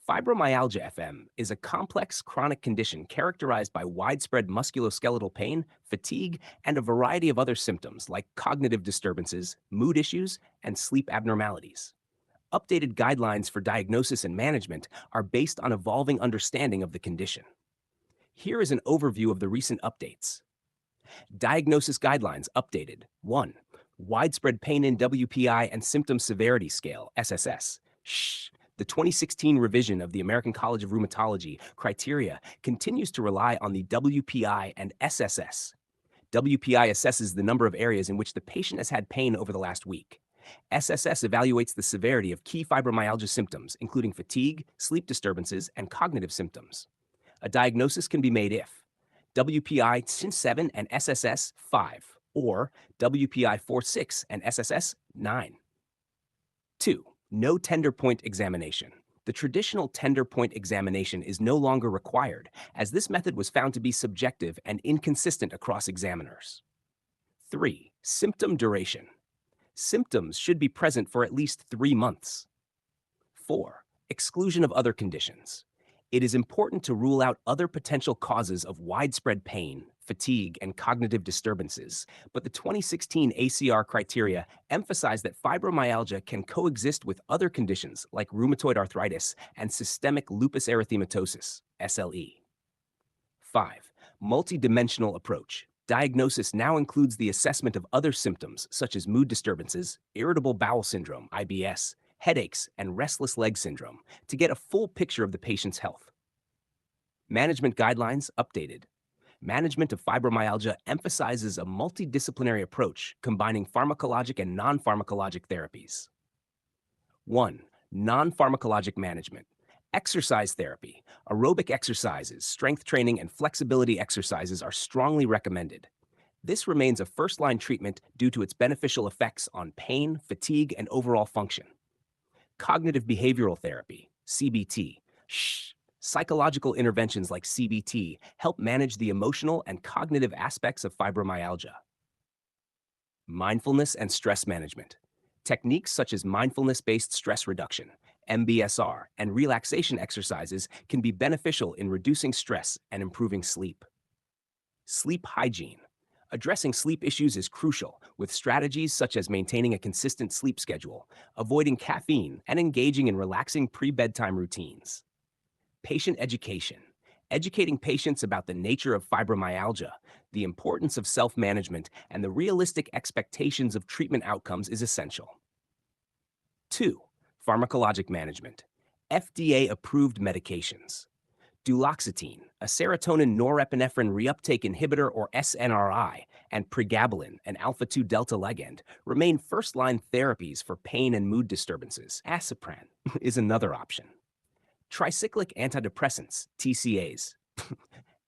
Fibromyalgia FM is a complex chronic condition characterized by widespread musculoskeletal pain, fatigue, and a variety of other symptoms like cognitive disturbances, mood issues, and sleep abnormalities. Updated guidelines for diagnosis and management are based on evolving understanding of the condition. Here is an overview of the recent updates. Diagnosis guidelines updated. 1. Widespread pain in WPI and symptom severity scale, SSS. The 2016 revision of the American College of Rheumatology criteria continues to rely on the WPI and SSS. WPI assesses the number of areas in which the patient has had pain over the last week. SSS evaluates the severity of key fibromyalgia symptoms, including fatigue, sleep disturbances, and cognitive symptoms. A diagnosis can be made if WPI 7 and SSS 5, or WPI 4-6 and SSS 9. 2. No tender point examination. The traditional tender point examination is no longer required, as this method was found to be subjective and inconsistent across examiners. 3. Symptom duration. Symptoms should be present for at least 3 months. 4. Exclusion of other conditions. It is important to rule out other potential causes of widespread pain, fatigue, and cognitive disturbances, but the 2016 ACR criteria emphasize that fibromyalgia can coexist with other conditions like rheumatoid arthritis and systemic lupus erythematosus, SLE. 5. Multidimensional approach. Diagnosis now includes the assessment of other symptoms such as mood disturbances, irritable bowel syndrome, IBS, headaches, and restless leg syndrome to get a full picture of the patient's health. Management guidelines updated. Management of fibromyalgia emphasizes a multidisciplinary approach combining pharmacologic and non-pharmacologic therapies. 1. Non-pharmacologic management. Exercise therapy, aerobic exercises, strength training, and flexibility exercises are strongly recommended. This remains a first-line treatment due to its beneficial effects on pain, fatigue, and overall function. Cognitive behavioral therapy, CBT. Psychological interventions like CBT help manage the emotional and cognitive aspects of fibromyalgia. Mindfulness and stress management. Techniques such as mindfulness-based stress reduction, MBSR, and relaxation exercises can be beneficial in reducing stress and improving sleep. Sleep hygiene. Addressing sleep issues is crucial, with strategies such as maintaining a consistent sleep schedule, avoiding caffeine, and engaging in relaxing pre-bedtime routines. Patient education. Educating patients about the nature of fibromyalgia, the importance of self-management, and the realistic expectations of treatment outcomes is essential. 2. Pharmacologic management. FDA-approved medications. Duloxetine, a serotonin norepinephrine reuptake inhibitor or SNRI, and pregabalin, an alpha-2 delta ligand, remain first-line therapies for pain and mood disturbances. Acipran is another option. Tricyclic antidepressants, TCAs.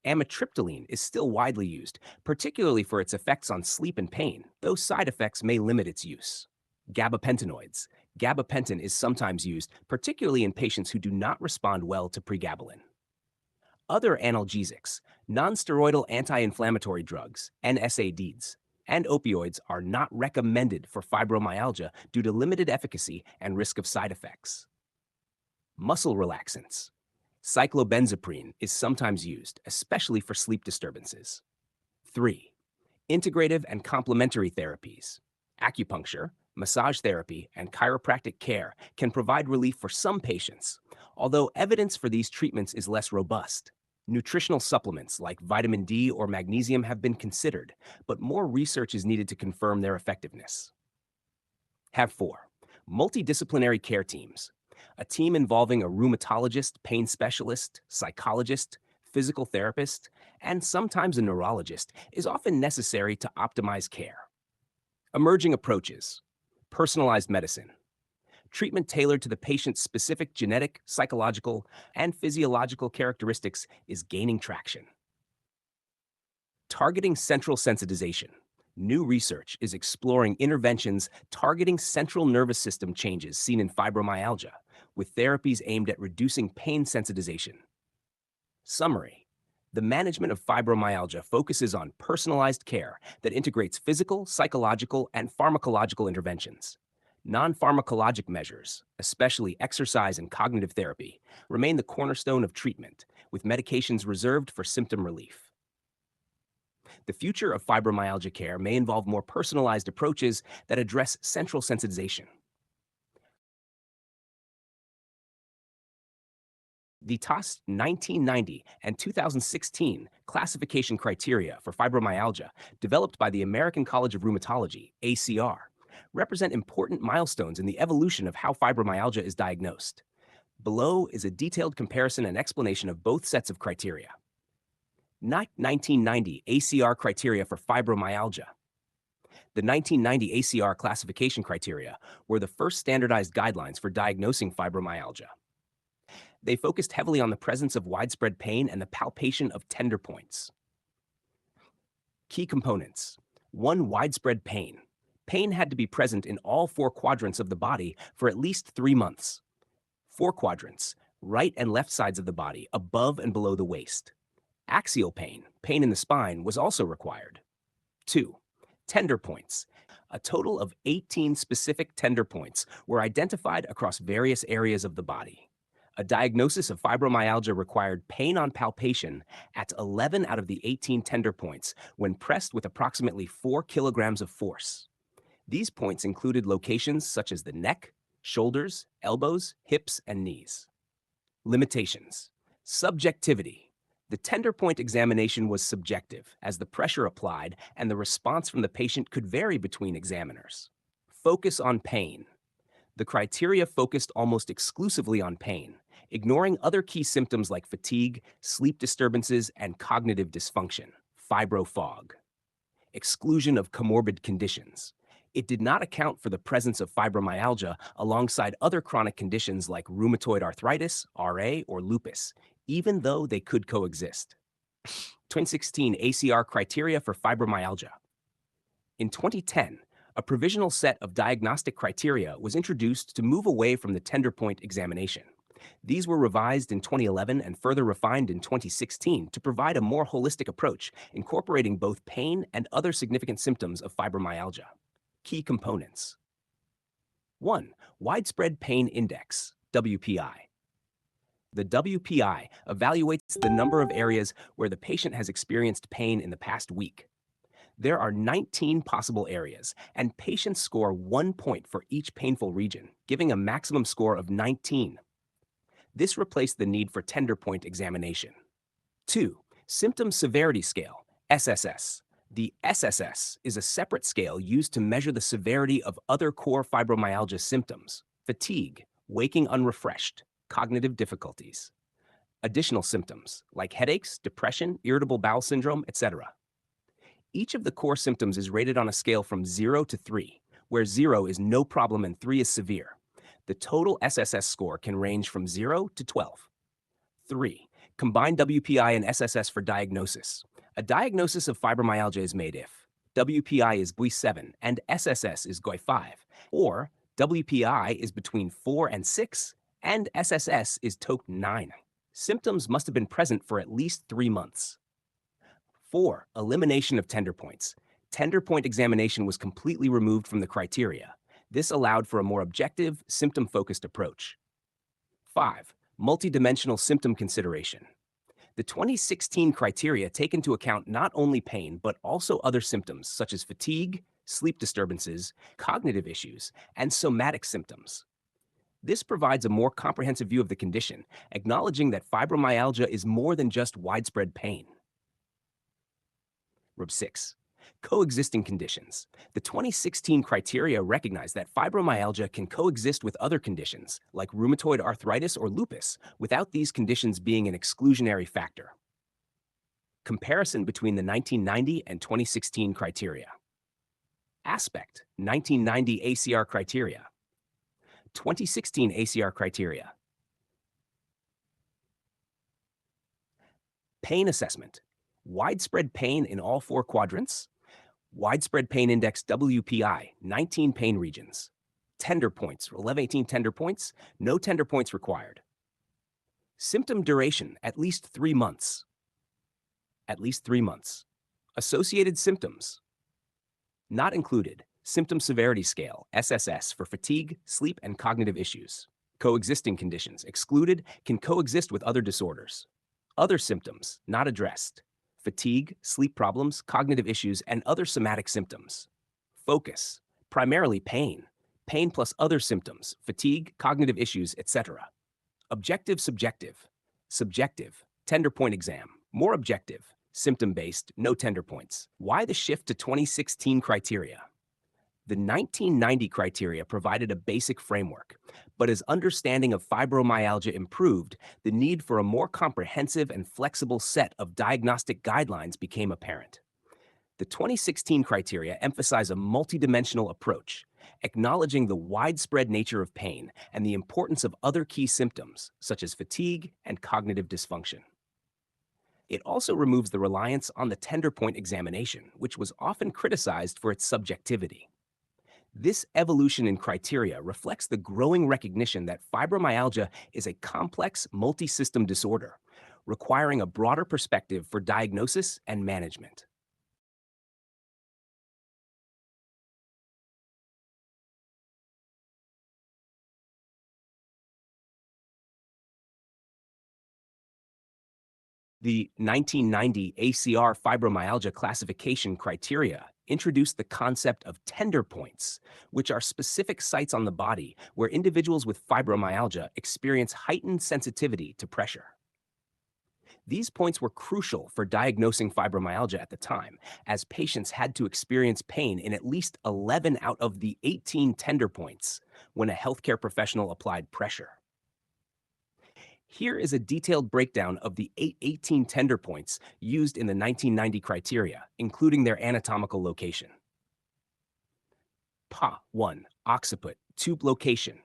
Amitriptyline is still widely used, particularly for its effects on sleep and pain, though side effects may limit its use. Gabapentinoids. Gabapentin is sometimes used, particularly in patients who do not respond well to pregabalin. Other analgesics, nonsteroidal anti-inflammatory drugs, NSAIDs, and opioids are not recommended for fibromyalgia due to limited efficacy and risk of side effects. Muscle relaxants. Cyclobenzaprine is sometimes used, especially for sleep disturbances. 3. Integrative and complementary therapies. Acupuncture, massage therapy, and chiropractic care can provide relief for some patients, although evidence for these treatments is less robust. Nutritional supplements like vitamin D or magnesium have been considered, but more research is needed to confirm their effectiveness. 4. Multidisciplinary care teams. A team involving a rheumatologist, pain specialist, psychologist, physical therapist, and sometimes a neurologist is often necessary to optimize care. Emerging approaches. Personalized medicine. Treatment tailored to the patient's specific genetic, psychological, and physiological characteristics is gaining traction. Targeting central sensitization. New research is exploring interventions targeting central nervous system changes seen in fibromyalgia, with therapies aimed at reducing pain sensitization. Summary. The management of fibromyalgia focuses on personalized care that integrates physical, psychological, and pharmacological interventions. Non-pharmacologic measures, especially exercise and cognitive therapy, remain the cornerstone of treatment, with medications reserved for symptom relief. The future of fibromyalgia care may involve more personalized approaches that address central sensitization. The TOS 1990 and 2016 classification criteria for fibromyalgia, developed by the American College of Rheumatology, ACR, represent important milestones in the evolution of how fibromyalgia is diagnosed. Below is a detailed comparison and explanation of both sets of criteria. 1990 ACR criteria for fibromyalgia. The 1990 ACR classification criteria were the first standardized guidelines for diagnosing fibromyalgia. They focused heavily on the presence of widespread pain and the palpation of tender points. Key components. 1. Widespread pain. Pain had to be present in all 4 quadrants of the body for at least 3 months. 4 quadrants, right and left sides of the body, above and below the waist. Axial pain, pain in the spine, was also required. 2. Tender points. A total of 18 specific tender points were identified across various areas of the body. A diagnosis of fibromyalgia required pain on palpation at 11 out of the 18 tender points when pressed with approximately 4 kilograms of force. These points included locations such as the neck, shoulders, elbows, hips, and knees. Limitations. Subjectivity. The tender point examination was subjective, as the pressure applied and the response from the patient could vary between examiners. Focus on pain. The criteria focused almost exclusively on pain, ignoring other key symptoms like fatigue, sleep disturbances, and cognitive dysfunction, fibrofog. Exclusion of comorbid conditions. It did not account for the presence of fibromyalgia alongside other chronic conditions like rheumatoid arthritis, RA, or lupus, even though they could coexist. 2016 ACR criteria for fibromyalgia. In 2010, a provisional set of diagnostic criteria was introduced to move away from the tender point examination. These were revised in 2011 and further refined in 2016 to provide a more holistic approach, incorporating both pain and other significant symptoms of fibromyalgia. Key components. 1. Widespread Pain Index, WPI. The WPI evaluates the number of areas where the patient has experienced pain in the past week. There are 19 possible areas, and patients score 1 point for each painful region, giving a maximum score of 19. This replaced the need for tender point examination. 2. Symptom Severity Scale, SSS. The SSS is a separate scale used to measure the severity of other core fibromyalgia symptoms: fatigue, waking unrefreshed, cognitive difficulties. Additional symptoms like headaches, depression, irritable bowel syndrome, etc. Each of the core symptoms is rated on a scale from 0 to 3, where 0 is no problem and 3 is severe. The total SSS score can range from 0 to 12. 3. Combine WPI and SSS for diagnosis. A diagnosis of fibromyalgia is made if WPI is GUI-7 and SSS is GUI-5, or WPI is between 4 and 6 and SSS is TOC-9. Symptoms must have been present for at least 3 months. 4. Elimination of tender points. Tender point examination was completely removed from the criteria. This allowed for a more objective, symptom-focused approach. 5. Multidimensional symptom consideration. The 2016 criteria take into account not only pain, but also other symptoms such as fatigue, sleep disturbances, cognitive issues, and somatic symptoms. This provides a more comprehensive view of the condition, acknowledging that fibromyalgia is more than just widespread pain. Rub 6. Coexisting conditions. The 2016 criteria recognize that fibromyalgia can coexist with other conditions, like rheumatoid arthritis or lupus, without these conditions being an exclusionary factor. Comparison between the 1990 and 2016 criteria. Aspect, 1990 ACR criteria. 2016 ACR criteria. Pain assessment. Widespread pain in all 4 quadrants. Widespread Pain Index WPI, 19 pain regions. Tender points, 11-18 tender points, no tender points required. Symptom duration, at least 3 months. At least 3 months. Associated symptoms, not included. Symptom Severity Scale, SSS, for fatigue, sleep, and cognitive issues. Coexisting conditions, excluded, can coexist with other disorders. Other symptoms, not addressed. Fatigue, sleep problems, cognitive issues, and other somatic symptoms. Focus, primarily pain. Pain plus other symptoms, fatigue, cognitive issues, etc. Objective subjective. Subjective, tender point exam. More objective, symptom based, no tender points. Why the shift to 2016 criteria? The 1990 criteria provided a basic framework, but as understanding of fibromyalgia improved, the need for a more comprehensive and flexible set of diagnostic guidelines became apparent. The 2016 criteria emphasize a multidimensional approach, acknowledging the widespread nature of pain and the importance of other key symptoms, such as fatigue and cognitive dysfunction. It also removes the reliance on the tender point examination, which was often criticized for its subjectivity. This evolution in criteria reflects the growing recognition that fibromyalgia is a complex multi-system disorder, requiring a broader perspective for diagnosis and management. The 1990 ACR fibromyalgia classification criteria introduced the concept of tender points, which are specific sites on the body where individuals with fibromyalgia experience heightened sensitivity to pressure. These points were crucial for diagnosing fibromyalgia at the time, as patients had to experience pain in at least 11 out of the 18 tender points when a healthcare professional applied pressure. Here is a detailed breakdown of the 18 tender points used in the 1990 criteria, including their anatomical location. PA 1. Occiput, tube location.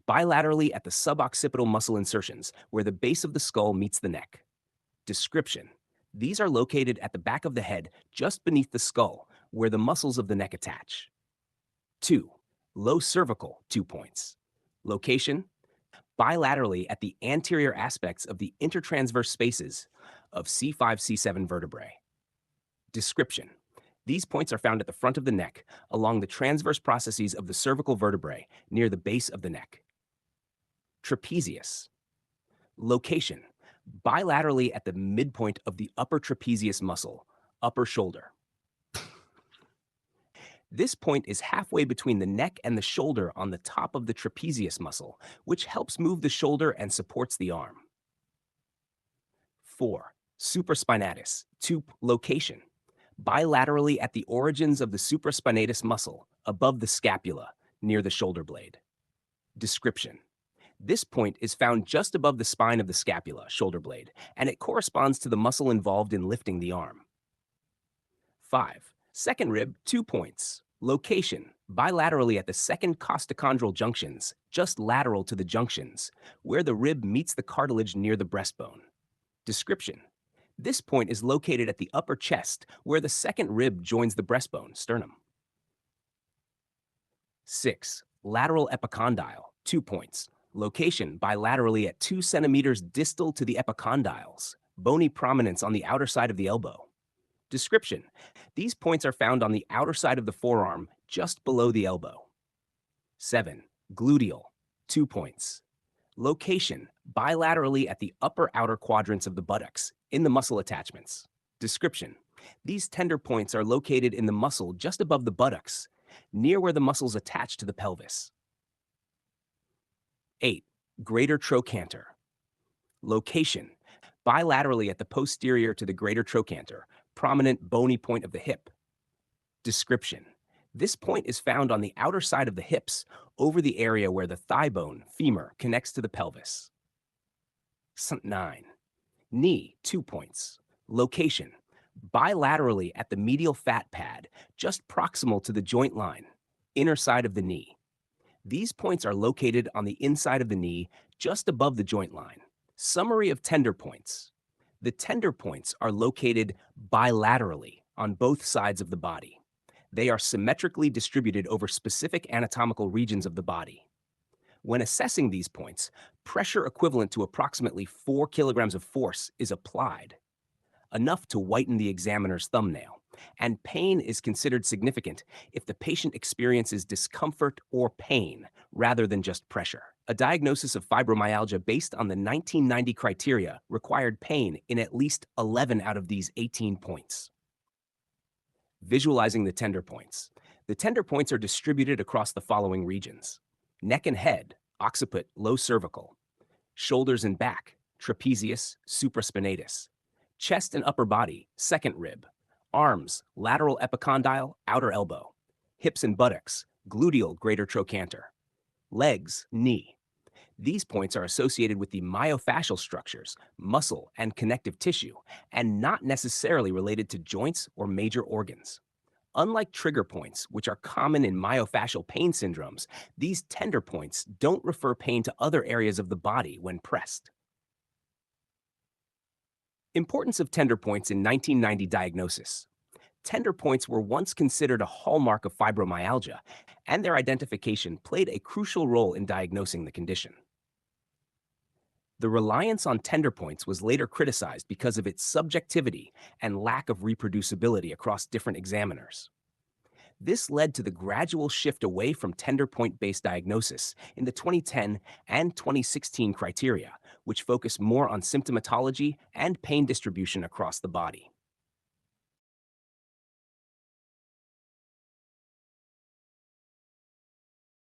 Bilaterally at the suboccipital muscle insertions, where the base of the skull meets the neck. Description. These are located at the back of the head, just beneath the skull, where the muscles of the neck attach. 2. Low cervical, 2 points. Location. Bilaterally at the anterior aspects of the intertransverse spaces of C5, C7 vertebrae. Description. These points are found at the front of the neck, along the transverse processes of the cervical vertebrae, near the base of the neck. Trapezius. Location. Bilaterally at the midpoint of the upper trapezius muscle, upper shoulder. This point is halfway between the neck and the shoulder on the top of the trapezius muscle, which helps move the shoulder and supports the arm. 4. Supraspinatus, tube location. Bilaterally at the origins of the supraspinatus muscle, above the scapula, near the shoulder blade. Description. This point is found just above the spine of the scapula, shoulder blade, and it corresponds to the muscle involved in lifting the arm. 5. Second rib, 2 points. Location, bilaterally at the second costochondral junctions, just lateral to the junctions, where the rib meets the cartilage near the breastbone. Description. This point is located at the upper chest, where the second rib joins the breastbone, sternum. 6. Lateral epicondyle, 2 points. Location, bilaterally at 2 centimeters distal to the epicondyles, bony prominence on the outer side of the elbow. Description. These points are found on the outer side of the forearm, just below the elbow. 7. Gluteal, 2 points. Location, bilaterally at the upper outer quadrants of the buttocks, in the muscle attachments. Description. These tender points are located in the muscle just above the buttocks, near where the muscles attach to the pelvis. 8. Greater trochanter. Location, bilaterally at the posterior to the greater trochanter, prominent bony point of the hip. Description. This point is found on the outer side of the hips, over the area where the thigh bone, femur, connects to the pelvis. 9. Knee, 2 points. Location, bilaterally at the medial fat pad, just proximal to the joint line, inner side of the knee. These points are located on the inside of the knee, just above the joint line. Summary of tender points. The tender points are located bilaterally on both sides of the body. They are symmetrically distributed over specific anatomical regions of the body. When assessing these points, pressure equivalent to approximately 4 kilograms of force is applied, enough to whiten the examiner's thumbnail, and pain is considered significant if the patient experiences discomfort or pain rather than just pressure. A diagnosis of fibromyalgia based on the 1990 criteria required pain in at least 11 out of these 18 points. Visualizing the tender points. The tender points are distributed across the following regions: neck and head, occiput, low cervical; shoulders and back, trapezius, supraspinatus; chest and upper body, second rib; arms, lateral epicondyle, outer elbow; hips and buttocks, gluteal, greater trochanter; legs, knee. These points are associated with the myofascial structures, muscle, and connective tissue, and not necessarily related to joints or major organs. Unlike trigger points, which are common in myofascial pain syndromes, these tender points don't refer pain to other areas of the body when pressed. Importance of tender points in 1990 diagnosis. Tender points were once considered a hallmark of fibromyalgia, and their identification played a crucial role in diagnosing the condition. The reliance on tender points was later criticized because of its subjectivity and lack of reproducibility across different examiners. This led to the gradual shift away from tender point-based diagnosis in the 2010 and 2016 criteria, which focus more on symptomatology and pain distribution across the body.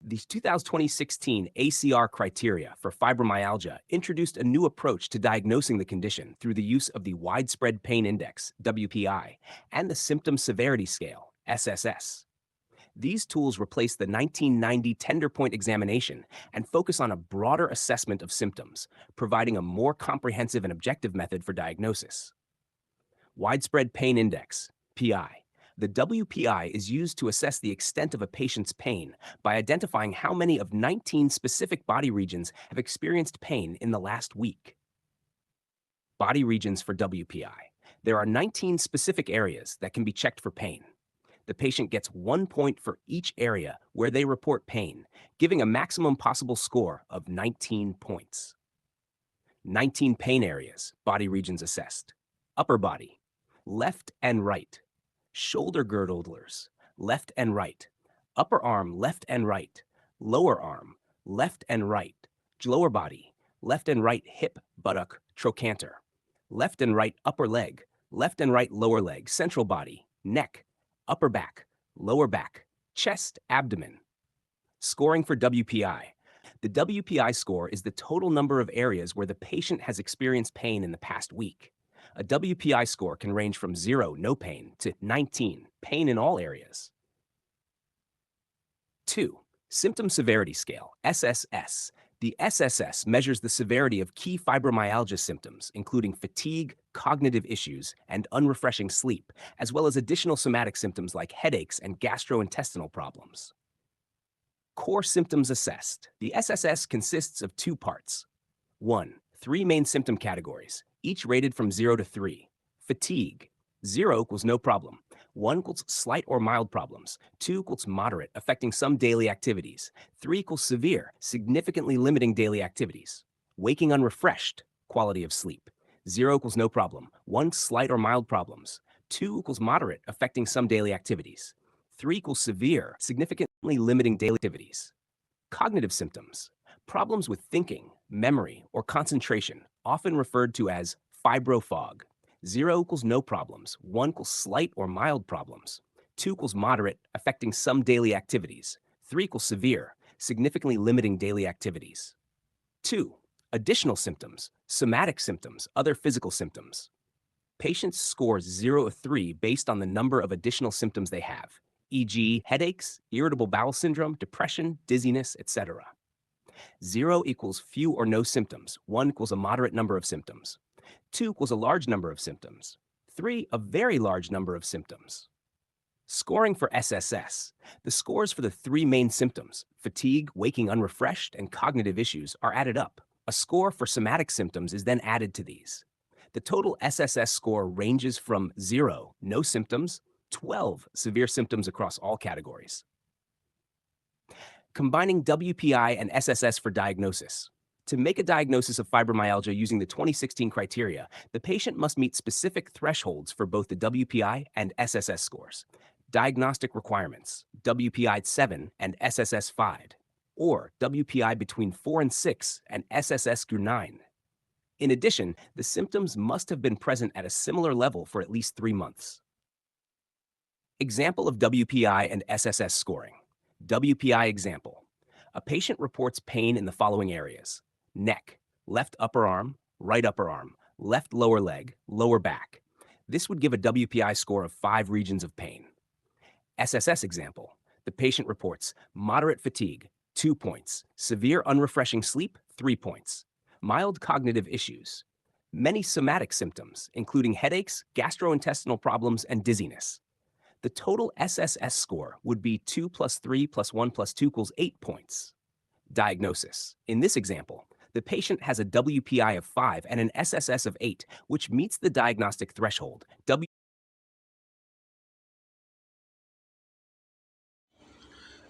The 2016 ACR criteria for fibromyalgia introduced a new approach to diagnosing the condition through the use of the Widespread Pain Index, WPI, and the Symptom Severity Scale, SSS. These tools replace the 1990 tender point examination and focus on a broader assessment of symptoms, providing a more comprehensive and objective method for diagnosis. Widespread Pain Index, PI. The WPI is used to assess the extent of a patient's pain by identifying how many of 19 specific body regions have experienced pain in the last week. Body regions for WPI. There are 19 specific areas that can be checked for pain. The patient gets 1 point for each area where they report pain, giving a maximum possible score of 19 points. 19 pain areas, body regions assessed. Upper body, left and right. Shoulder girdlers, left and right. Upper arm, left and right. Lower arm, left and right. Lower body, left and right hip, buttock, trochanter. Left and right upper leg, left and right lower leg, central body, neck, upper back, lower back, chest, abdomen. Scoring for WPI. The WPI score is the total number of areas where the patient has experienced pain in the past week. A WPI score can range from 0, no pain, to 19, pain in all areas. 2. Symptom Severity Scale, SSS. The SSS measures the severity of key fibromyalgia symptoms, including fatigue, cognitive issues, and unrefreshing sleep, as well as additional somatic symptoms like headaches and gastrointestinal problems. Core symptoms assessed. The SSS consists of 2 parts. 1. 3 main symptom categories, each rated from 0 to 3. Fatigue. 0 equals no problem. 1 equals slight or mild problems. 2 equals moderate, affecting some daily activities. 3 equals severe, significantly limiting daily activities. Waking unrefreshed, quality of sleep. 0 equals no problem. 1 slight or mild problems. 2 equals moderate, affecting some daily activities. 3 equals severe, significantly limiting daily activities. Cognitive symptoms. Problems with thinking, memory, or concentration, often referred to as fibrofog. 0 equals no problems. 1 equals slight or mild problems. 2 equals moderate, affecting some daily activities. 3 equals severe, significantly limiting daily activities. 2. Additional symptoms, somatic symptoms, other physical symptoms. Patients score 0 to 3 based on the number of additional symptoms they have, e.g. headaches, irritable bowel syndrome, depression, dizziness, etc. 0 equals few or no symptoms. 1 equals a moderate number of symptoms. 2 equals a large number of symptoms. 3, a very large number of symptoms. Scoring for SSS. The scores for the 3 main symptoms, fatigue, waking unrefreshed, and cognitive issues, are added up. A score for somatic symptoms is then added to these. The total SSS score ranges from 0, no symptoms, 12, severe symptoms across all categories. Combining WPI and SSS for diagnosis. To make a diagnosis of fibromyalgia using the 2016 criteria, the patient must meet specific thresholds for both the WPI and SSS scores. Diagnostic requirements: WPI 7 and SSS 5, or WPI between 4 and 6 and SSS 9. In addition, the symptoms must have been present at a similar level for at least 3 months. Example of WPI and SSS scoring. WPI example. A patient reports pain in the following areas: neck, left upper arm, left lower leg, lower back. This would give a WPI score of 5 regions of pain. SSS example. The patient reports moderate fatigue, 2 points, severe unrefreshing sleep, 3 points, mild cognitive issues, many somatic symptoms, including headaches, gastrointestinal problems, and dizziness. The total SSS score would be 2 plus 3 plus 1 plus 2 equals 8 points. Diagnosis. In this example, the patient has a WPI of 5 and an SSS of 8, which meets the diagnostic threshold.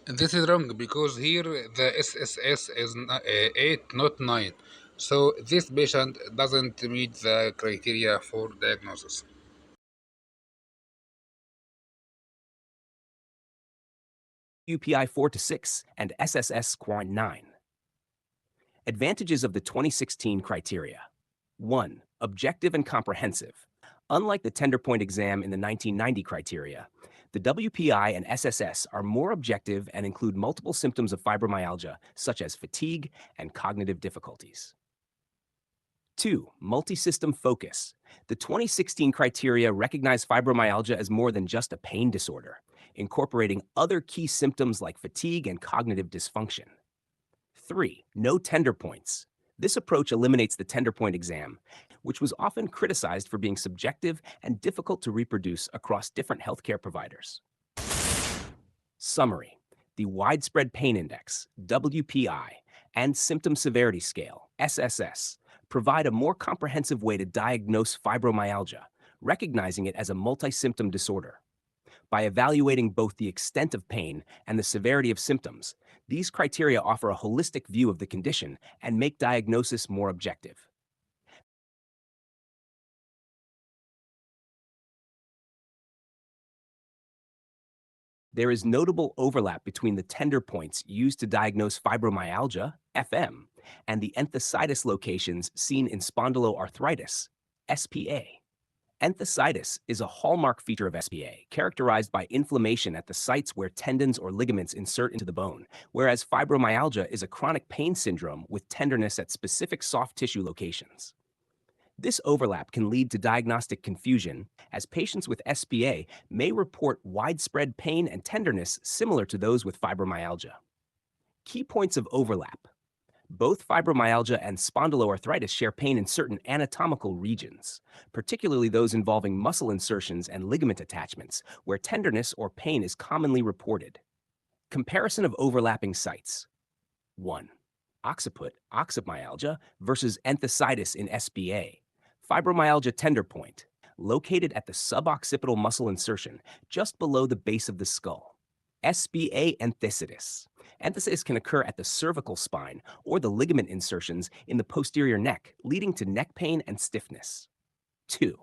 This is wrong because here the SSS is 8, not 9. So this patient doesn't meet the criteria for diagnosis. WPI 4 to 6 and SSS quant 9. Advantages of the 2016 criteria. 1. Objective and comprehensive. Unlike the tender point exam in the 1990 criteria, the WPI and SSS are more objective and include multiple symptoms of fibromyalgia, such as fatigue and cognitive difficulties. 2. Multi-system focus. The 2016 criteria recognize fibromyalgia as more than just a pain disorder, incorporating other key symptoms like fatigue and cognitive dysfunction. 3. No tender points. This approach eliminates the tender point exam, which was often criticized for being subjective and difficult to reproduce across different healthcare providers. Summary. The Widespread Pain Index, WPI, and Symptom Severity Scale, SSS, provide a more comprehensive way to diagnose fibromyalgia, recognizing it as a multi-symptom disorder. By evaluating both the extent of pain and the severity of symptoms, these criteria offer a holistic view of the condition and make diagnosis more objective. There is notable overlap between the tender points used to diagnose fibromyalgia, FM, and the enthesitis locations seen in spondyloarthritis, SPA. Enthesitis is a hallmark feature of SPA, characterized by inflammation at the sites where tendons or ligaments insert into the bone, whereas fibromyalgia is a chronic pain syndrome with tenderness at specific soft tissue locations. This overlap can lead to diagnostic confusion, as patients with SPA may report widespread pain and tenderness similar to those with fibromyalgia. Key points of overlap. Both fibromyalgia and spondyloarthritis share pain in certain anatomical regions, particularly those involving muscle insertions and ligament attachments, where tenderness or pain is commonly reported. Comparison of overlapping sites. 1. Occiput, oxymyalgia versus enthesitis in SPA. Fibromyalgia tender point, located at the suboccipital muscle insertion just below the base of the skull. SPA enthesitis. Enthesitis can occur at the cervical spine or the ligament insertions in the posterior neck, leading to neck pain and stiffness. 2.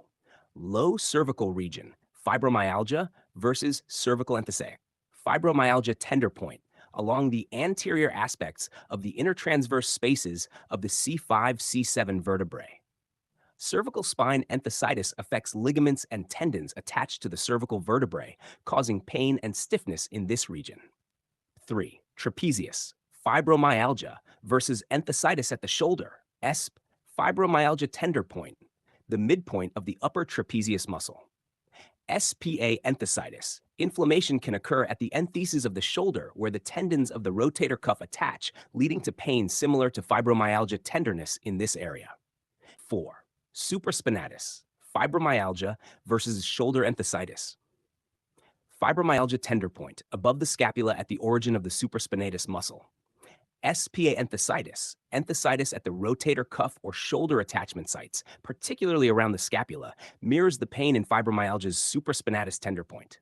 Low cervical region, fibromyalgia versus cervical enthesitis. Fibromyalgia tender point, along the anterior aspects of the intertransverse spaces of the C5-C7 vertebrae. Cervical spine enthesitis affects ligaments and tendons attached to the cervical vertebrae, causing pain and stiffness in this region. 3. Trapezius, fibromyalgia versus enthesitis at the shoulder, ESP, fibromyalgia tender point, the midpoint of the upper trapezius muscle. SPA enthesitis. Inflammation can occur at the entheses of the shoulder where the tendons of the rotator cuff attach, leading to pain similar to fibromyalgia tenderness in this area. 4. Supraspinatus, fibromyalgia versus shoulder enthesitis. Fibromyalgia tender point, above the scapula at the origin of the supraspinatus muscle. SPA enthesitis, enthesitis at the rotator cuff or shoulder attachment sites, particularly around the scapula, mirrors the pain in fibromyalgia's supraspinatus tender point.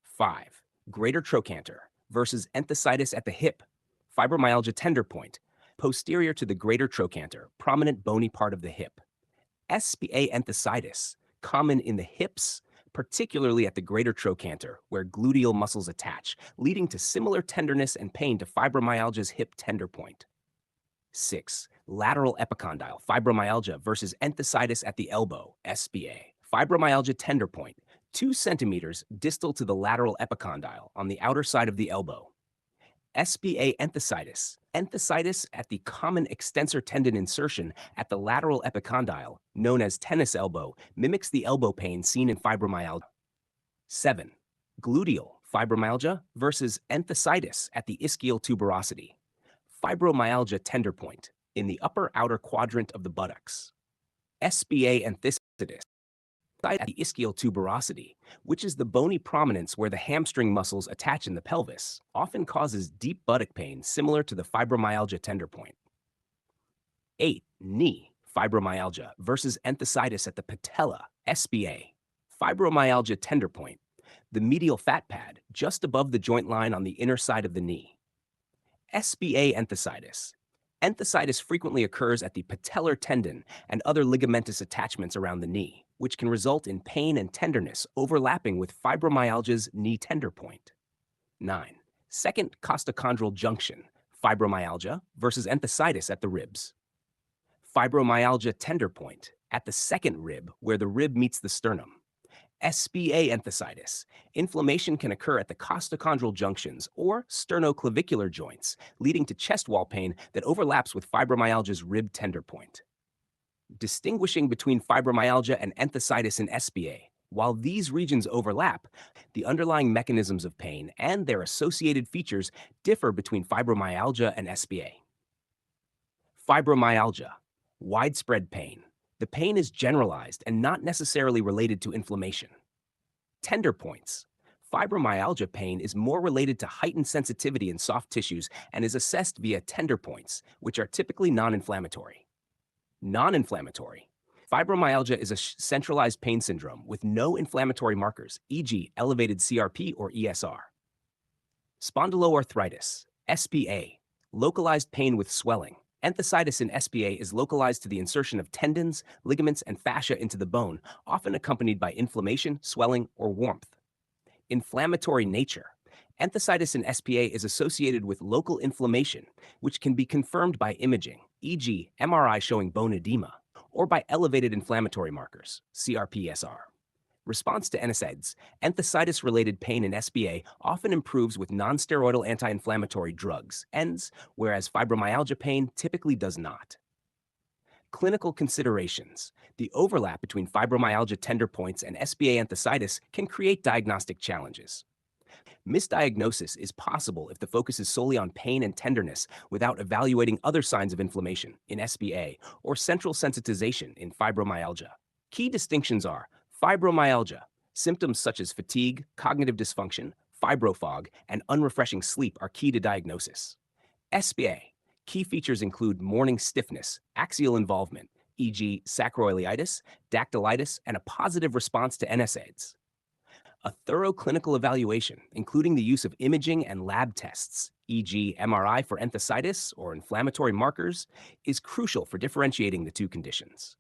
5. Greater trochanter versus enthesitis at the hip, fibromyalgia tender point, posterior to the greater trochanter, prominent bony part of the hip. SBA enthesitis, common in the hips, particularly at the greater trochanter, where gluteal muscles attach, leading to similar tenderness and pain to fibromyalgia's hip tender point. 6. Lateral epicondyle fibromyalgia versus enthesitis at the elbow, SBA. Fibromyalgia tender point, 2 centimeters distal to the lateral epicondyle on the outer side of the elbow. SBA enthesitis. Enthesitis at the common extensor tendon insertion at the lateral epicondyle, known as tennis elbow, mimics the elbow pain seen in fibromyalgia. 7. Gluteal fibromyalgia versus enthesitis at the ischial tuberosity. Fibromyalgia tender point in the upper outer quadrant of the buttocks. SBA enthesitis at the ischial tuberosity, which is the bony prominence where the hamstring muscles attach in the pelvis, often causes deep buttock pain similar to the fibromyalgia tender point. 8. Knee fibromyalgia versus enthesitis at the patella, SBA. Fibromyalgia tender point, the medial fat pad just above the joint line on the inner side of the knee. SBA enthesitis. Enthesitis frequently occurs at the patellar tendon and other ligamentous attachments around the knee, which can result in pain and tenderness overlapping with fibromyalgia's knee tender point. 9. Second costochondral junction, fibromyalgia versus enthesitis at the ribs. Fibromyalgia tender point at the second rib where the rib meets the sternum. SBA enthesitis. Inflammation can occur at the costochondral junctions or sternoclavicular joints, leading to chest wall pain that overlaps with fibromyalgia's rib tender point. Distinguishing between fibromyalgia and enthesitis in SBA. While these regions overlap, the underlying mechanisms of pain and their associated features differ between fibromyalgia and SBA. Fibromyalgia, widespread pain. The pain is generalized and not necessarily related to inflammation. Tender points. Fibromyalgia pain is more related to heightened sensitivity in soft tissues and is assessed via tender points, which are typically non-inflammatory. Non-inflammatory. Fibromyalgia is a centralized pain syndrome with no inflammatory markers, e.g., elevated CRP or ESR. Spondyloarthritis, SPA, localized pain with swelling. Enthesitis in SPA is localized to the insertion of tendons, ligaments, and fascia into the bone, often accompanied by inflammation, swelling, or warmth. Inflammatory nature. Enthesitis in SPA is associated with local inflammation, which can be confirmed by imaging, e.g., MRI showing bone edema, or by elevated inflammatory markers, CRP-SR. Response to NSAIDs. Enthesitis-related pain in SBA often improves with nonsteroidal anti-inflammatory drugs, ENDS, whereas fibromyalgia pain typically does not. Clinical considerations. The overlap between fibromyalgia tender points and SBA enthesitis can create diagnostic challenges. Misdiagnosis is possible if the focus is solely on pain and tenderness without evaluating other signs of inflammation in SBA or central sensitization in fibromyalgia. Key distinctions are fibromyalgia. Symptoms such as fatigue, cognitive dysfunction, fibrofog, and unrefreshing sleep are key to diagnosis. SBA. Key features include morning stiffness, axial involvement, e.g., sacroiliitis, dactylitis, and a positive response to NSAIDs. A thorough clinical evaluation, including the use of imaging and lab tests, e.g., MRI for enthesitis or inflammatory markers, is crucial for differentiating the two conditions.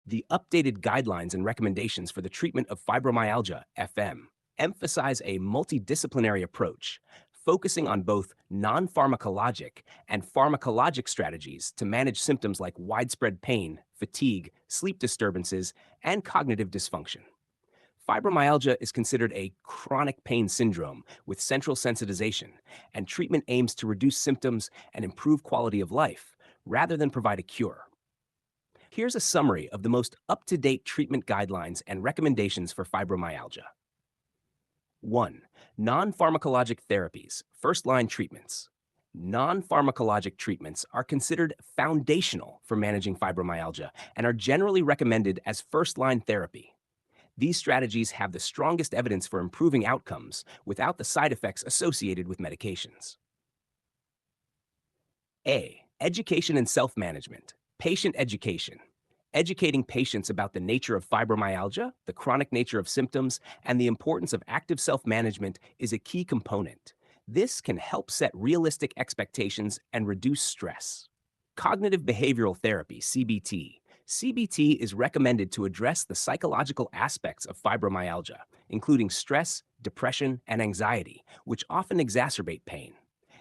The updated guidelines and recommendations for the treatment of fibromyalgia, FM, emphasize a multidisciplinary approach, focusing on both non-pharmacologic and pharmacologic strategies to manage symptoms like widespread pain, fatigue, sleep disturbances, and cognitive dysfunction. Fibromyalgia is considered a chronic pain syndrome with central sensitization, and treatment aims to reduce symptoms and improve quality of life rather than provide a cure. Here's a summary of the most up-to-date treatment guidelines and recommendations for fibromyalgia. 1. Non-pharmacologic therapies, first-line treatments. Non-pharmacologic treatments are considered foundational for managing fibromyalgia and are generally recommended as first-line therapy. These strategies have the strongest evidence for improving outcomes without the side effects associated with medications. A. Education and self-management. Patient education. Educating patients about the nature of fibromyalgia, the chronic nature of symptoms, and the importance of active self management is a key component. This can help set realistic expectations and reduce stress. Cognitive behavioral therapy, CBT. CBT is recommended to address the psychological aspects of fibromyalgia, including stress, depression, and anxiety, which often exacerbate pain.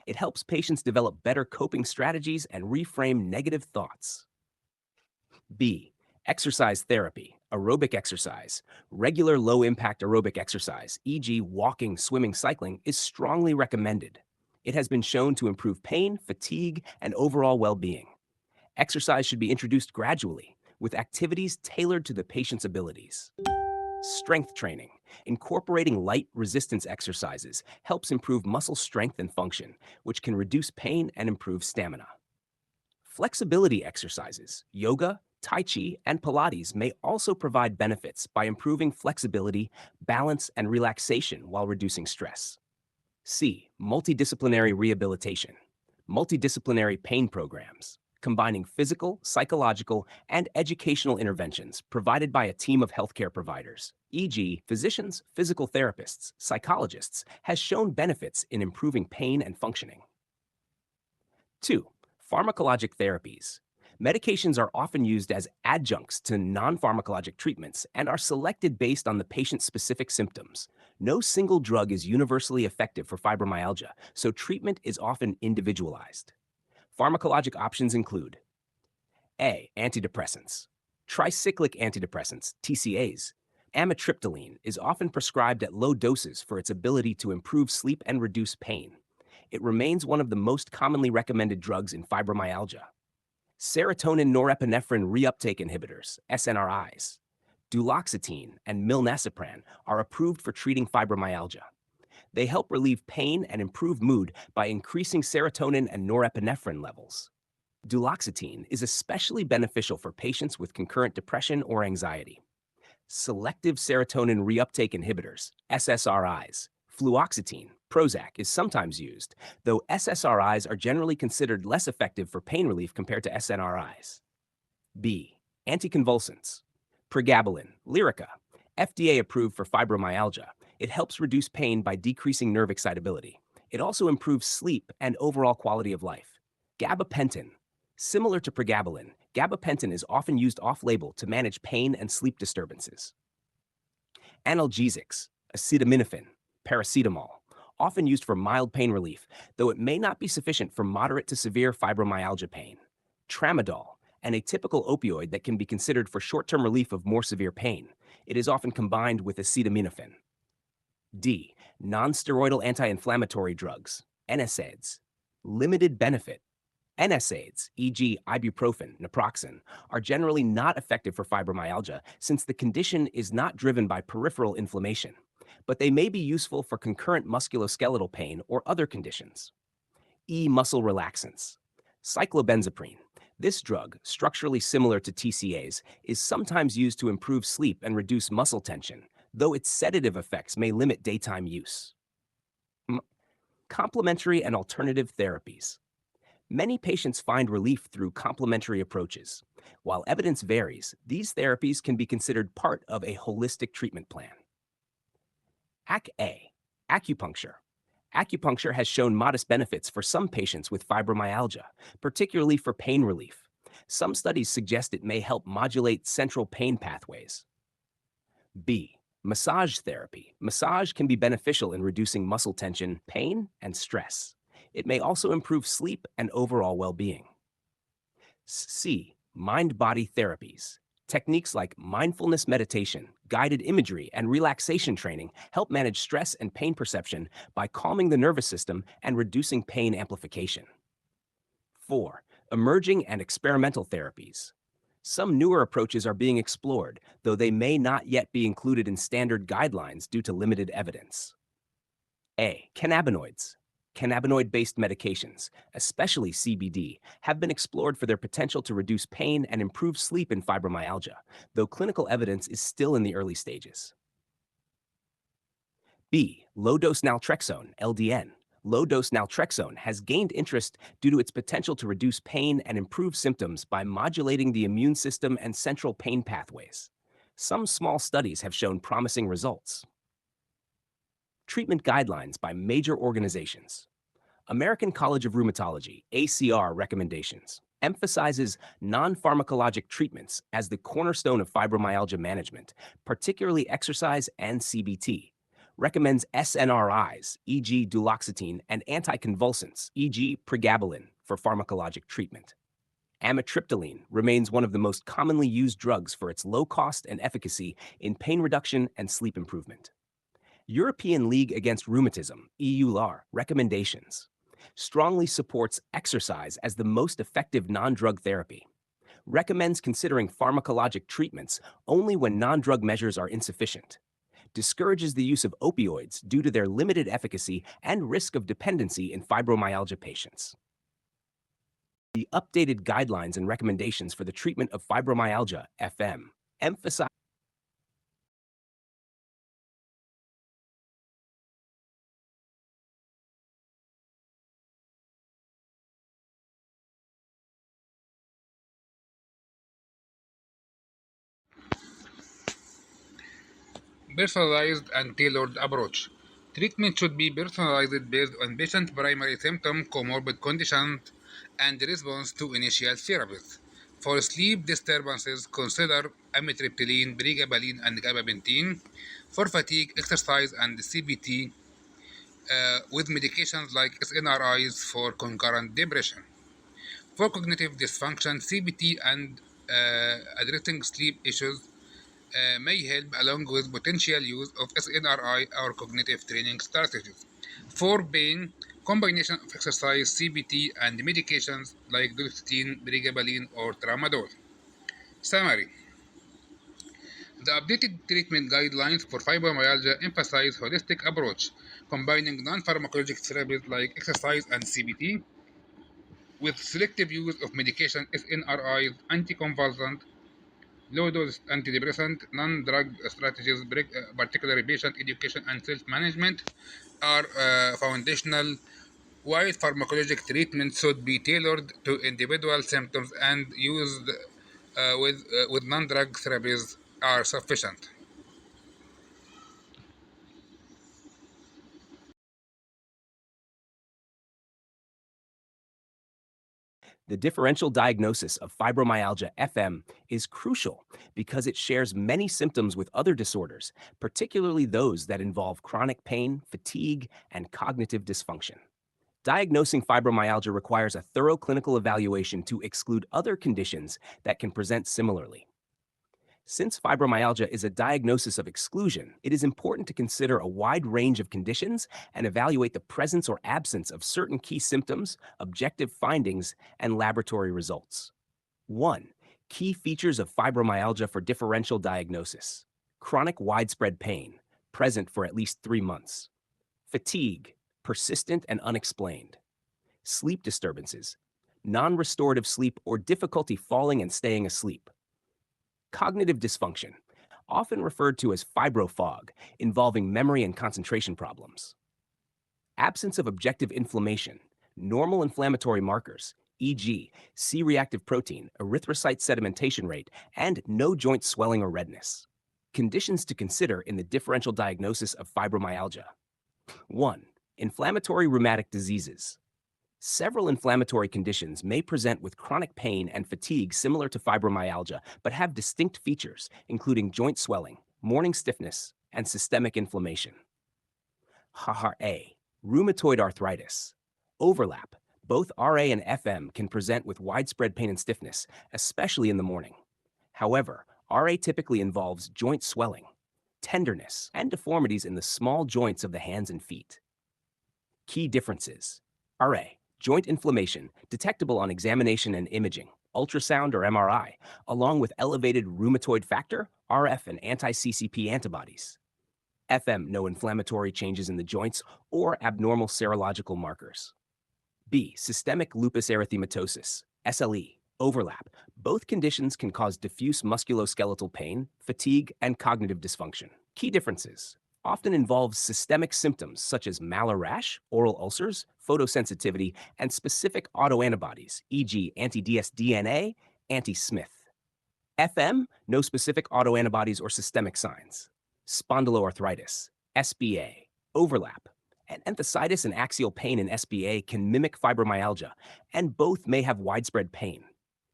It helps patients develop better coping strategies and reframe negative thoughts. B. Exercise therapy, aerobic exercise. Regular low impact aerobic exercise, e.g., walking, swimming, cycling, is strongly recommended. It has been shown to improve pain, fatigue, and overall well being. Exercise should be introduced gradually, with activities tailored to the patient's abilities. Strength training. Incorporating light resistance exercises helps improve muscle strength and function, which can reduce pain and improve stamina. Flexibility exercises, yoga, Tai Chi, and Pilates may also provide benefits by improving flexibility, balance, and relaxation while reducing stress. C. Multidisciplinary rehabilitation. Multidisciplinary pain programs, combining physical, psychological, and educational interventions provided by a team of healthcare providers, e.g., physicians, physical therapists, psychologists, has shown benefits in improving pain and functioning. 2. Pharmacologic therapies. Medications are often used as adjuncts to non pharmacologic treatments and are selected based on the patient's specific symptoms. No single drug is universally effective for fibromyalgia, so treatment is often individualized. Pharmacologic options include A. Antidepressants. Tricyclic antidepressants, TCAs. Amitriptyline is often prescribed at low doses for its ability to improve sleep and reduce pain. It remains one of the most commonly recommended drugs in fibromyalgia. Serotonin norepinephrine reuptake inhibitors, SNRIs. Duloxetine and milnacipran are approved for treating fibromyalgia. They help relieve pain and improve mood by increasing serotonin and norepinephrine levels. Duloxetine is especially beneficial for patients with concurrent depression or anxiety. Selective serotonin reuptake inhibitors, SSRIs. Fluoxetine, Prozac, is sometimes used, though SSRIs are generally considered less effective for pain relief compared to SNRIs. B. Anticonvulsants. Pregabalin, Lyrica. FDA approved for fibromyalgia. It helps reduce pain by decreasing nerve excitability. It also improves sleep and overall quality of life. Gabapentin. Similar to pregabalin, gabapentin is often used off-label to manage pain and sleep disturbances. Analgesics, acetaminophen, paracetamol, often used for mild pain relief, though it may not be sufficient for moderate to severe fibromyalgia pain. Tramadol, an atypical opioid that can be considered for short-term relief of more severe pain. It is often combined with acetaminophen. D. Nonsteroidal anti-inflammatory drugs, NSAIDs. Limited benefit. NSAIDs, e.g., ibuprofen, naproxen, are generally not effective for fibromyalgia since the condition is not driven by peripheral inflammation, but they may be useful for concurrent musculoskeletal pain or other conditions. Muscle relaxants. Cyclobenzaprine. This drug, structurally similar to TCAs, is sometimes used to improve sleep and reduce muscle tension, though its sedative effects may limit daytime use. Complementary and alternative therapies. Many patients find relief through complementary approaches. While evidence varies, these therapies can be considered part of a holistic treatment plan. AC-A, acupuncture. Acupuncture has shown modest benefits for some patients with fibromyalgia, particularly for pain relief. Some studies suggest it may help modulate central pain pathways. B. Massage therapy. Massage can be beneficial in reducing muscle tension, pain, and stress. It may also improve sleep and overall well-being. C. Mind-body therapies. Techniques like mindfulness meditation, guided imagery, and relaxation training help manage stress and pain perception by calming the nervous system and reducing pain amplification. 4. Emerging and experimental therapies. Some newer approaches are being explored, though they may not yet be included in standard guidelines due to limited evidence. A. Cannabinoids. Cannabinoid-based medications, especially CBD, have been explored for their potential to reduce pain and improve sleep in fibromyalgia, though clinical evidence is still in the early stages. B. Low-dose naltrexone, LDN. Low-dose naltrexone has gained interest due to its potential to reduce pain and improve symptoms by modulating the immune system and central pain pathways. Some small studies have shown promising results. Treatment guidelines by major organizations. American College of Rheumatology, ACR recommendations, emphasizes non-pharmacologic treatments as the cornerstone of fibromyalgia management, particularly exercise and CBT. Recommends SNRIs, e.g. duloxetine, and anticonvulsants, e.g. pregabalin, for pharmacologic treatment. Amitriptyline remains one of the most commonly used drugs for its low cost and efficacy in pain reduction and sleep improvement. European League Against Rheumatism, EULAR, recommendations strongly supports exercise as the most effective non-drug therapy. Recommends considering pharmacologic treatments only when non-drug measures are insufficient. Discourages the use of opioids due to their limited efficacy and risk of dependency in fibromyalgia patients. The updated guidelines and recommendations for the treatment of fibromyalgia, FM, emphasize Personalized and tailored approach. Treatment should be personalized based on patient primary symptom, comorbid conditions, and response to initial therapies. For sleep disturbances, consider amitriptyline, pregabalin, and gabapentin. For fatigue, exercise, and CBT, with medications like SNRIs for concurrent depression. For cognitive dysfunction, CBT and addressing sleep issues may help along with potential use of SNRI or cognitive training strategies. For pain, combination of exercise, CBT, and medications like duloxetine, pregabalin, or tramadol. Summary: the updated treatment guidelines for fibromyalgia emphasize holistic approach, combining non-pharmacologic therapies like exercise and CBT with selective use of medication SNRIs, anticonvulsant, low-dose antidepressant, non-drug strategies, particularly patient education and self-management, are foundational, while pharmacologic treatment should be tailored to individual symptoms and used with non-drug therapies are sufficient. the differential diagnosis of fibromyalgia FM is crucial because it shares many symptoms with other disorders, particularly those that involve chronic pain, fatigue, and cognitive dysfunction. Diagnosing fibromyalgia requires a thorough clinical evaluation to exclude other conditions that can present similarly. Since fibromyalgia is a diagnosis of exclusion, it is important to consider a wide range of conditions and evaluate the presence or absence of certain key symptoms, objective findings, and laboratory results. 1. Key features of fibromyalgia for differential diagnosis: chronic widespread pain, present for at least 3 months; fatigue, persistent and unexplained; sleep disturbances, non restorative sleep or difficulty falling and staying asleep; cognitive dysfunction, often referred to as fibrofog, involving memory and concentration problems; absence of objective inflammation, normal inflammatory markers, e.g., C reactive protein, erythrocyte sedimentation rate, and no joint swelling or redness. Conditions to consider in the differential diagnosis of fibromyalgia. 1. Inflammatory rheumatic diseases. Several inflammatory conditions may present with chronic pain and fatigue similar to fibromyalgia, but have distinct features, including joint swelling, morning stiffness, and systemic inflammation. RA, rheumatoid arthritis. Overlap. Both RA and FM can present with widespread pain and stiffness, especially in the morning. However, RA typically involves joint swelling, tenderness, and deformities in the small joints of the hands and feet. Key differences. RA, joint inflammation, detectable on examination and imaging, ultrasound or MRI, along with elevated rheumatoid factor, RF, and anti-CCP antibodies. FM, no inflammatory changes in the joints or abnormal serological markers. B, systemic lupus erythematosus, SLE, overlap. Both conditions can cause diffuse musculoskeletal pain, fatigue, and cognitive dysfunction. Key differences. often involves systemic symptoms such as malar rash, oral ulcers, photosensitivity, and specific autoantibodies, e.g., anti-dsDNA, anti-Smith. FM, no specific autoantibodies or systemic signs. Spondyloarthritis, SBA, overlap, and enthesitis and axial pain in SBA can mimic fibromyalgia, and both may have widespread pain.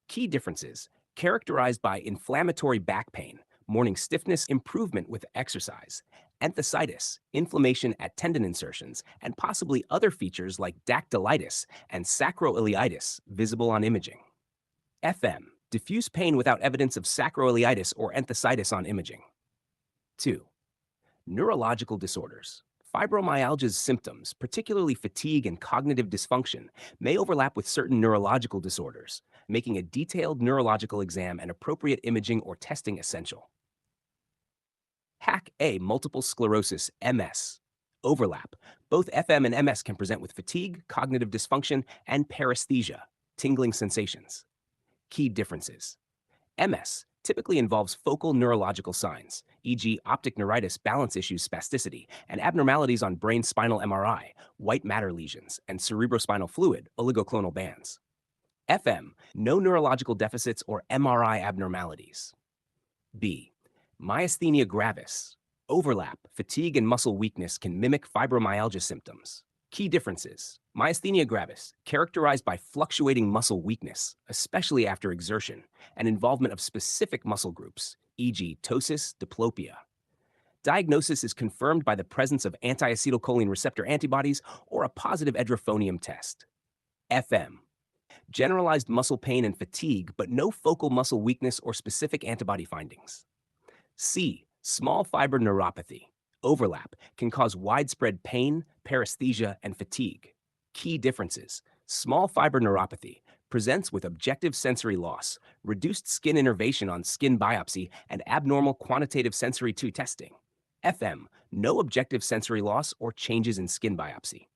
Key differences characterized by inflammatory back pain, morning stiffness improvement with exercise, enthesitis, inflammation at tendon insertions, and possibly other features like dactylitis and sacroiliitis visible on imaging. FM, diffuse pain without evidence of sacroiliitis or enthesitis on imaging. 2. Neurological disorders. Fibromyalgia's symptoms, particularly fatigue and cognitive dysfunction, may overlap with certain neurological disorders, making a detailed neurological exam and appropriate imaging or testing essential. HAC-A multiple sclerosis, MS. Overlap. Both FM and MS can present with fatigue, cognitive dysfunction, and paresthesia, tingling sensations. Key differences. MS typically involves focal neurological signs, e.g., optic neuritis, balance issues, spasticity, and abnormalities on brain spinal MRI, white matter lesions, and cerebrospinal fluid, oligoclonal bands. FM, no neurological deficits or MRI abnormalities. B. Myasthenia gravis. Overlap, fatigue, and muscle weakness can mimic fibromyalgia symptoms. Key differences. Myasthenia gravis, characterized by fluctuating muscle weakness, especially after exertion, and involvement of specific muscle groups, e.g., ptosis, diplopia. Diagnosis is confirmed by the presence of anti-acetylcholine receptor antibodies or a positive edrophonium test. FM, generalized muscle pain and fatigue, but no focal muscle weakness or specific antibody findings. C. Small fiber neuropathy. Overlap can cause widespread pain, paresthesia, and fatigue. Key differences. Small fiber neuropathy presents with objective sensory loss, reduced skin innervation on skin biopsy, and abnormal quantitative sensory 2 testing. FM, no objective sensory loss or changes in skin biopsy.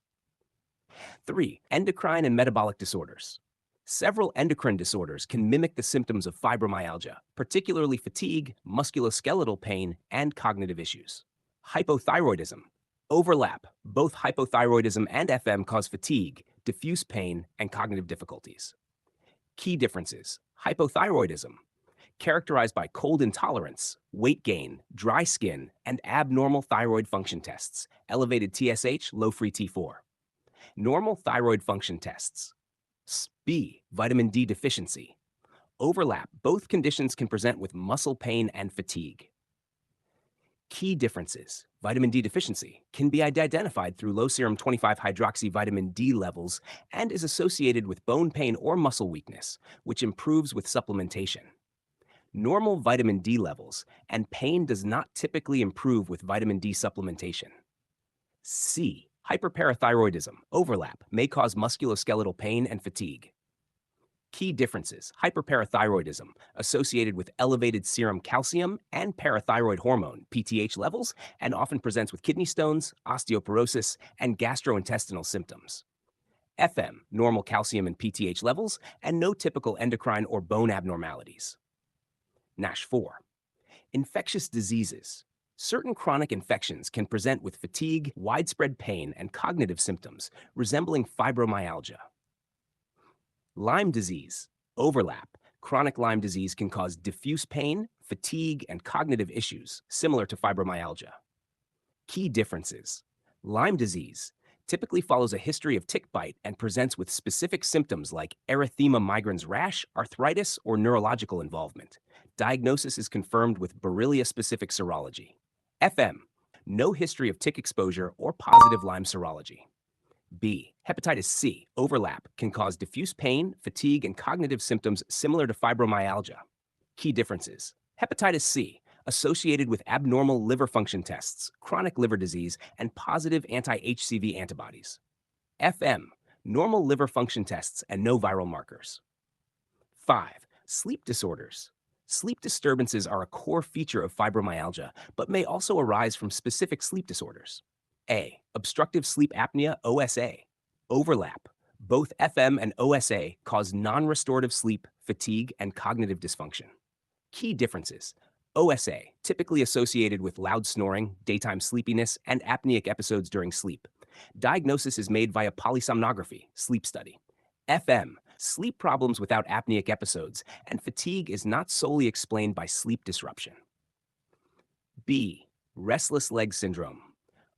3. Endocrine and metabolic disorders. Several endocrine disorders can mimic the symptoms of fibromyalgia, particularly fatigue, musculoskeletal pain, and cognitive issues. Hypothyroidism. Overlap. Both hypothyroidism and FM cause fatigue, diffuse pain, and cognitive difficulties. Key differences. Hypothyroidism, characterized by cold intolerance, weight gain, dry skin, and abnormal thyroid function tests, elevated TSH, low free T4. Normal thyroid function tests. B. Vitamin D deficiency. Overlap. Both conditions can present with muscle pain and fatigue. Key differences. Vitamin D deficiency can be identified through low serum 25-hydroxy vitamin D levels and is associated with bone pain or muscle weakness, which improves with supplementation. Normal vitamin D levels and pain does not typically improve with vitamin D supplementation. C. Hyperparathyroidism, overlap, may cause musculoskeletal pain and fatigue. Key differences. Hyperparathyroidism, associated with elevated serum calcium and parathyroid hormone, PTH levels, and often presents with kidney stones, osteoporosis, and gastrointestinal symptoms. FM, normal calcium and PTH levels, and no typical endocrine or bone abnormalities. NASH 4. Infectious diseases. Certain chronic infections can present with fatigue, widespread pain, and cognitive symptoms resembling fibromyalgia. Lyme disease. Overlap. Chronic Lyme disease can cause diffuse pain, fatigue, and cognitive issues, similar to fibromyalgia. Key differences. Lyme disease typically follows a history of tick bite and presents with specific symptoms like erythema migrans rash, arthritis, or neurological involvement. Diagnosis is confirmed with Borrelia-specific serology. FM, no history of tick exposure or positive Lyme serology. B. Hepatitis C, overlap, can cause diffuse pain, fatigue, and cognitive symptoms similar to fibromyalgia. Key differences. Hepatitis C, associated with abnormal liver function tests, chronic liver disease, and positive anti-HCV antibodies. FM, normal liver function tests and no viral markers. 5. Sleep disorders. Sleep disturbances are a core feature of fibromyalgia, but may also arise from specific sleep disorders. A. Obstructive sleep apnea, OSA. Overlap. Both FM and OSA cause non-restorative sleep, fatigue, and cognitive dysfunction. Key differences. OSA, typically associated with loud snoring, daytime sleepiness, and apneic episodes during sleep. Diagnosis is made via polysomnography, sleep study. FM, sleep problems without apneic episodes, and fatigue is not solely explained by sleep disruption. B, restless leg syndrome.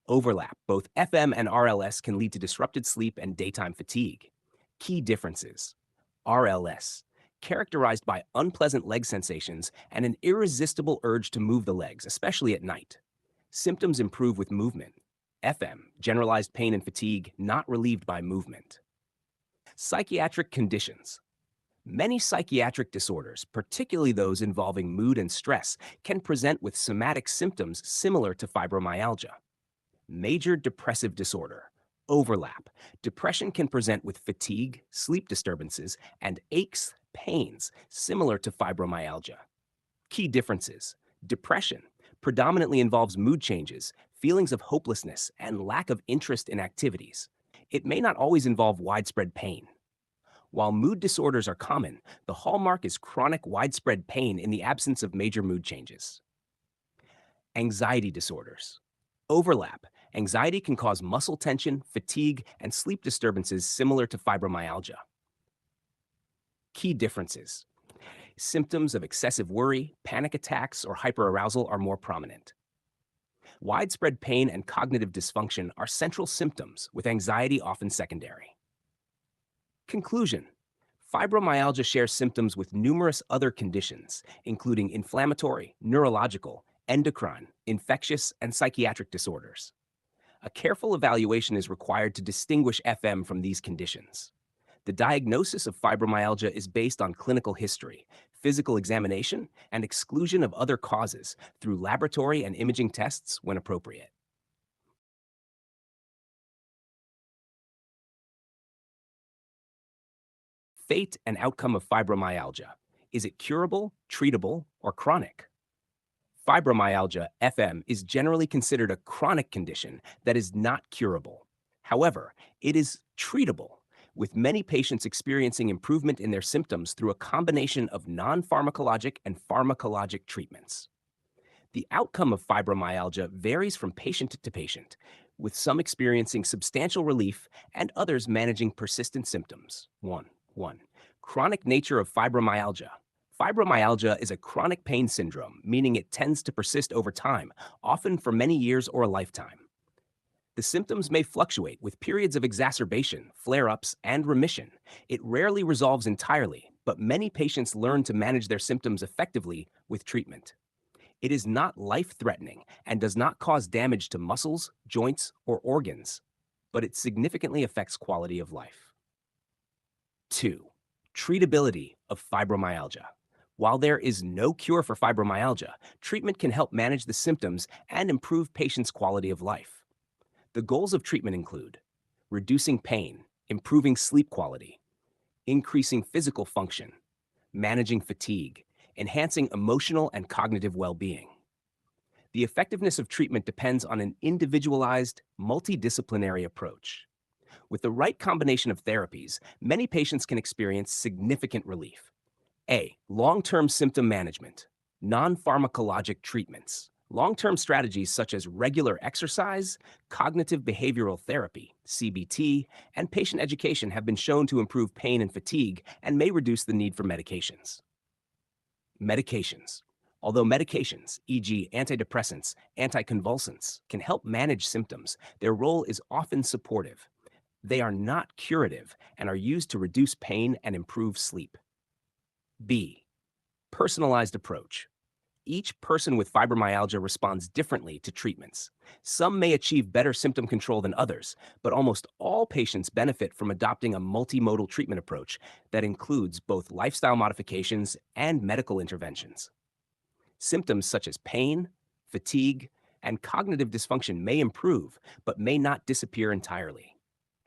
Overlap. Both FM and RLS can lead to disrupted sleep and daytime fatigue. Key differences. RLS, characterized by unpleasant leg sensations and an irresistible urge to move the legs, especially at night. Symptoms improve with movement. FM, generalized pain and fatigue not relieved by movement. Psychiatric conditions. Many psychiatric disorders, particularly those involving mood and stress, can present with somatic symptoms similar to fibromyalgia. Major depressive disorder. Overlap. Depression can present with fatigue, sleep disturbances, and aches, pains, similar to fibromyalgia. Key differences. Depression predominantly involves mood changes, feelings of hopelessness, and lack of interest in activities. It may not always involve widespread pain. While mood disorders are common, the hallmark is chronic widespread pain in the absence of major mood changes. Anxiety disorders. Overlap. Anxiety can cause muscle tension, fatigue, and sleep disturbances similar to fibromyalgia. Key differences. Symptoms of excessive worry, panic attacks, or hyperarousal are more prominent. Widespread pain and cognitive dysfunction are central symptoms, with anxiety often secondary. Conclusion. Fibromyalgia shares symptoms with numerous other conditions, including inflammatory, neurological, endocrine, infectious, and psychiatric disorders. A careful evaluation is required to distinguish FM from these conditions. The diagnosis of fibromyalgia is based on clinical history, physical examination, and exclusion of other causes through laboratory and imaging tests when appropriate. Fate and outcome of fibromyalgia. Is it curable, treatable, or chronic? Fibromyalgia, FM, is generally considered a chronic condition that is not curable. However, it is treatable, with many patients experiencing improvement in their symptoms through a combination of non-pharmacologic and pharmacologic treatments. The outcome of fibromyalgia varies from patient to patient, with some experiencing substantial relief and others managing persistent symptoms. 1. Chronic nature of fibromyalgia. Fibromyalgia is a chronic pain syndrome, meaning it tends to persist over time, often for many years or a lifetime. The symptoms may fluctuate with periods of exacerbation, flare-ups, and remission. It rarely resolves entirely, but many patients learn to manage their symptoms effectively with treatment. It is not life-threatening and does not cause damage to muscles, joints, or organs, but it significantly affects quality of life. 2. Treatability of fibromyalgia. While there is no cure for fibromyalgia, treatment can help manage the symptoms and improve patients' quality of life. The goals of treatment include reducing pain, improving sleep quality, increasing physical function, managing fatigue, enhancing emotional and cognitive well-being. The effectiveness of treatment depends on an individualized, multidisciplinary approach. With the right combination of therapies, many patients can experience significant relief. A. Long-term symptom management. Non-pharmacologic treatments. Long-term strategies such as regular exercise, cognitive behavioral therapy, CBT, and patient education have been shown to improve pain and fatigue and may reduce the need for medications. Medications. Although medications, e.g. antidepressants, anticonvulsants, can help manage symptoms, their role is often supportive. They are not curative and are used to reduce pain and improve sleep. B. Personalized approach. Each person with fibromyalgia responds differently to treatments. Some may achieve better symptom control than others, but almost all patients benefit from adopting a multimodal treatment approach that includes both lifestyle modifications and medical interventions. Symptoms such as pain, fatigue, and cognitive dysfunction may improve, but may not disappear entirely.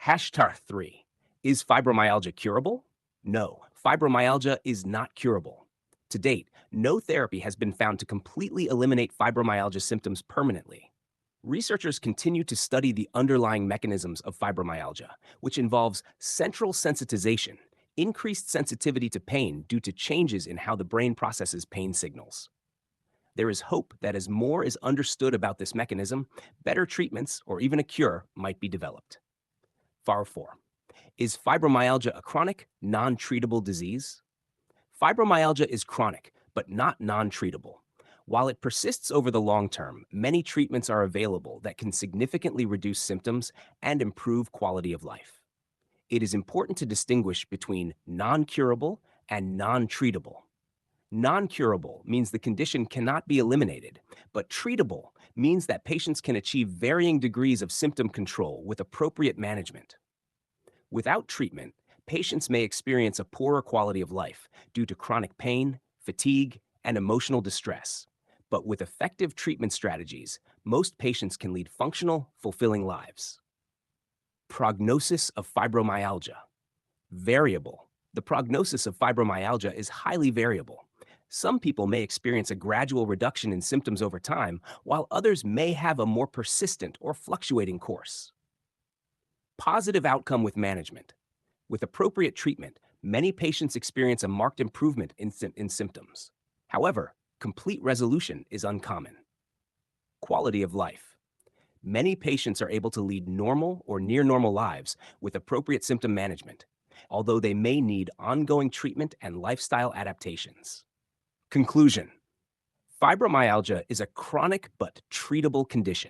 Hashtar 3. Is fibromyalgia curable? No, fibromyalgia is not curable. To date, no therapy has been found to completely eliminate fibromyalgia symptoms permanently. Researchers continue to study the underlying mechanisms of fibromyalgia, which involves central sensitization, increased sensitivity to pain due to changes in how the brain processes pain signals. There is hope that as more is understood about this mechanism, better treatments or even a cure might be developed. FAR 4. Is fibromyalgia a chronic, non treatable disease? Fibromyalgia is chronic, but not non treatable. While it persists over the long term, many treatments are available that can significantly reduce symptoms and improve quality of life. It is important to distinguish between non curable and non treatable. Non curable means the condition cannot be eliminated, but treatable means that patients can achieve varying degrees of symptom control with appropriate management. Without treatment, patients may experience a poorer quality of life due to chronic pain, fatigue, and emotional distress. But with effective treatment strategies, most patients can lead functional, fulfilling lives. Prognosis of fibromyalgia. Variable. The prognosis of fibromyalgia is highly variable. Some people may experience a gradual reduction in symptoms over time, while others may have a more persistent or fluctuating course. Positive outcome with management. With appropriate treatment, many patients experience a marked improvement in symptoms. However, complete resolution is uncommon. Quality of life. Many patients are able to lead normal or near normal lives with appropriate symptom management, although they may need ongoing treatment and lifestyle adaptations. Conclusion. Fibromyalgia is a chronic but treatable condition.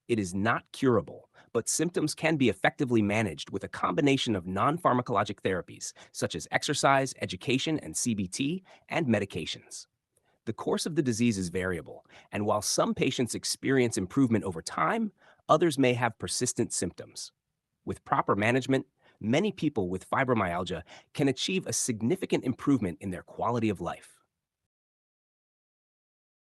It is not curable, but symptoms can be effectively managed with a combination of non pharmacologic therapies, such as exercise, education, and CBT, and medications. The course of the disease is variable, and while some patients experience improvement over time, others may have persistent symptoms. With proper management, many people with fibromyalgia can achieve a significant improvement in their quality of life.